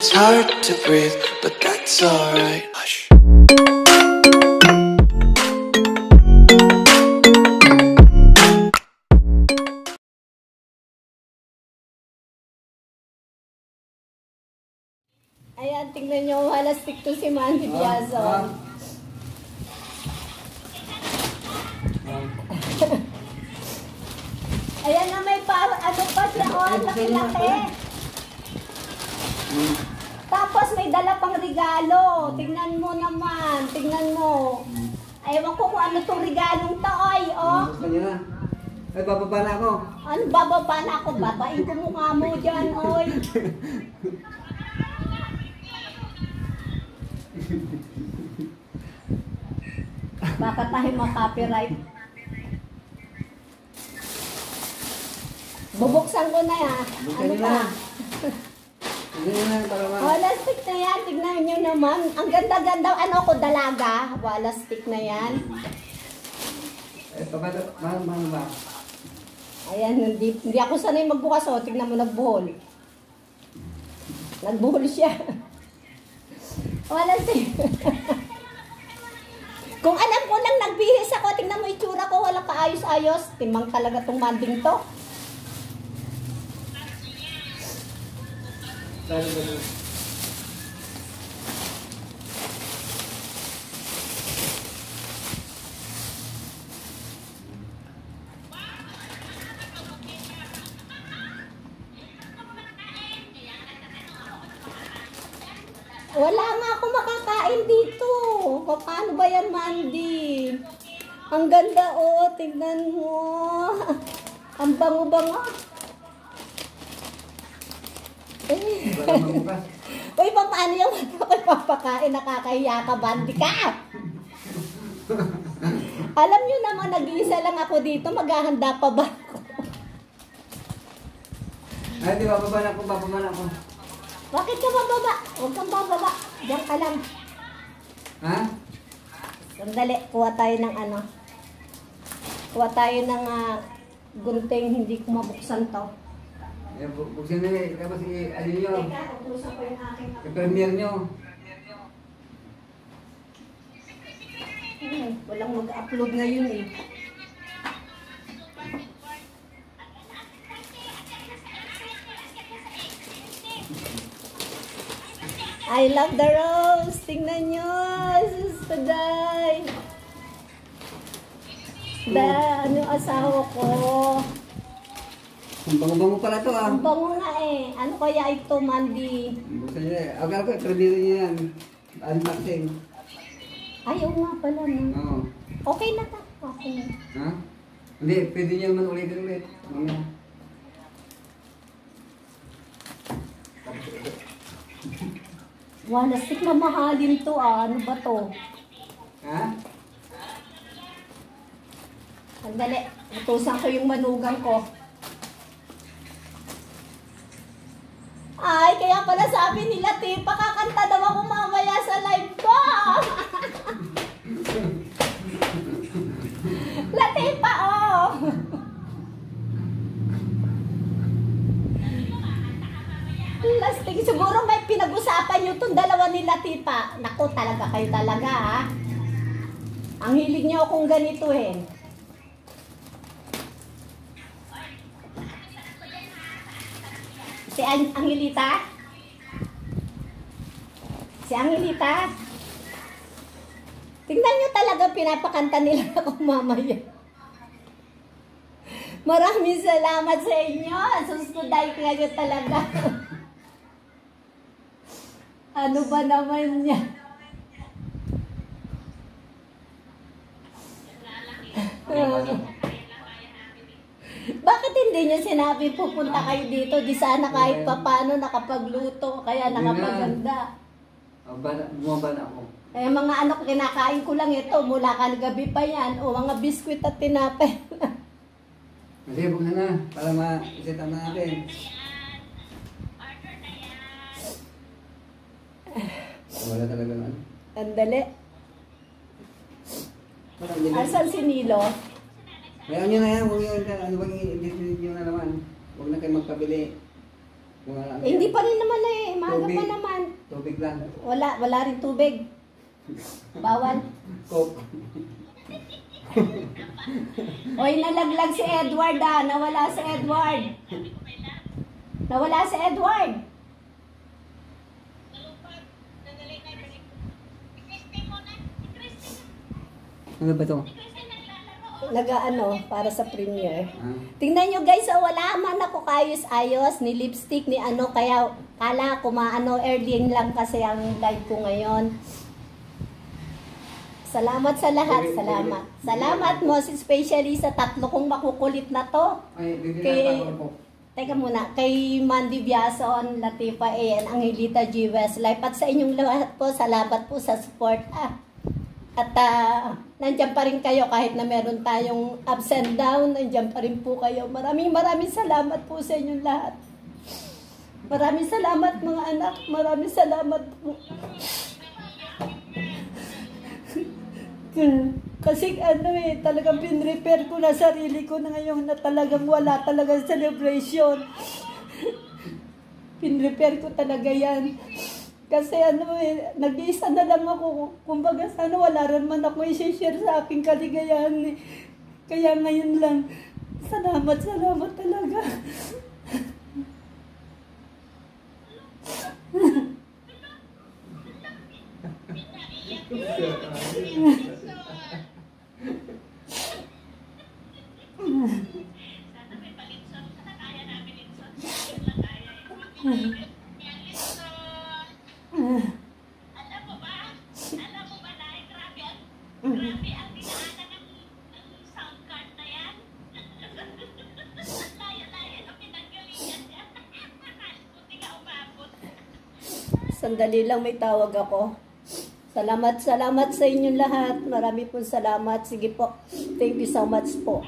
It's hard to breathe, but that's alright. Hush. Ayan, tingnan nyo, halastik to si Mandy Piazon. Ayan na, may ano pa siya, laki-laki. Tapos may dala pang regalo. Tingnan mo naman, tingnan mo. Ewan ko kung ano tong regalong to, oy, oh. Ay, bababa na ako. Ano, bababa na ako? Babain ko mukha mo dyan, oy. Baka tayo ma-copyright. Bubuksan ko na yan. Ano pa? Walastik na yan. Tignan nyo naman. Ang ganda-ganda. Ano ko, dalaga? Walastik na yan. Mahal ba? Ayan, hindi ako sanay magbukas. O, tignan mo, nagbuhol. Nagbuhol siya. Walastik. Kung alam ko lang nagbihis ako, tingnan mo itsura ko, wala kaayos-ayos. Timang talaga tong manding to. Wala nga ako makakain dito. Paano ba yan, Mandy? Ang ganda, oh. Tignan mo. Ang bango-bango. Uy, paano yung ako'y papakain? Nakakahiya ka, Mandy ka? Alam nyo naman, nag-iisa lang ako dito. Maghahanda pa ba ako? Ay, di bababa na ako. Bakit ka bababa? Huwag kang bababa. Diyan ka lang. Ha? Sandali, kuha tayo ng ano. Kuha tayo ng gunting, hindi ko mabuksan to. Buksan na eh. Tapos ano nyo? Teka, utusan ko yung aking I-premiere nyo. walang mag-upload ngayon eh. I love the rose. Tingnan nyo. Sustaday. Ano asawa ko. Ang bango-bango pala to ah. Ang bango nga eh. Ano kaya ito, Mandy? Buksan nyo eh. Akala ko, i-premiere nyo yan. Unboxing. Ayaw nga pala no. Oo. Okay na ka. Okay. Ha? Hindi, pwede nyo naman ulit. Walastik na mahalin to ah. Ano ba to? Ha? Sandali. Utusan ko yung manugang ko. Ay, kaya pala sabi nila, Tipa, kakanta daw ako mamaya sa live ko. Latipa, oh. Lasting, siguro may pinag-usapan nyo itong dalawa ni Latipa. Naku, talaga kayo talaga, ha? Ang hilig nyo akong ganito, eh. Si Angelita? Si Angelita? Tingnan nyo talaga pinapakanta nila ako mamaya. Maraming salamat sa inyo. Susuday kayo talaga. Ano ba naman niya? Bakit hindi niyo sinabi pupunta kayo dito? Di sana kahit papano nakapagluto, kaya nakapaganda. Bumaba na ako. Eh, mga ano, kinakain ko lang ito. Mula kagabi pa yan. O, mga biskwit at tinapay. Kasi buksan na, para ma-set up na natin. Wala talaga na. Andali. Asan si Nilo? Kaya nyo na yan, huwag nyo na naman. Huwag na kayo magpabili. Hindi pa rin naman eh. Mahal pa naman. Tubig lang. Wala rin tubig. Bawal. Coke. Oy, nalaglag si Edward Nawala si Edward. Nawala si Edward. Ano ba to? Para sa premiere. Ah. Tingnan nyo guys, wala man ako kayos-ayos ni lipstick ni kaya kala ko early lang kasi ang live ko ngayon. Salamat sa lahat, salamat. Salamat most especially sa tatlo kong makukulit na to. Ay, Kay, teka muna, kay Mandy Biason, Latifa A, Angelita G. Westlife, at sa inyong lahat po, salamat po sa support. At nandiyan pa rin kayo kahit na meron tayong ups and down, nandiyan pa rin po kayo. Maraming salamat po sa inyong lahat. Maraming salamat mga anak, maraming salamat po. Kasi talagang pinrepair ko na sarili ko na ngayon na talagang wala talagang celebration. Pinrepair ko talaga yan. Kasi nag-iisa na lang ako. Kumbaga sana wala rin man ako i-share sa aking kaligayahan. Kaya ngayon lang, salamat talaga. Sana may palinson. Sana kaya namin linson. Yun lang kaya eh. Yan linson. Alam mo ba? Dahil grabe ang dinaanan ng sound card na yan. Laya-laya ang pinanggalingan niya. Buti nga umabot. Sandali lang, may tawag ako. Salamat sa inyong lahat. Marami pong salamat. Sige po. Thank you so much po.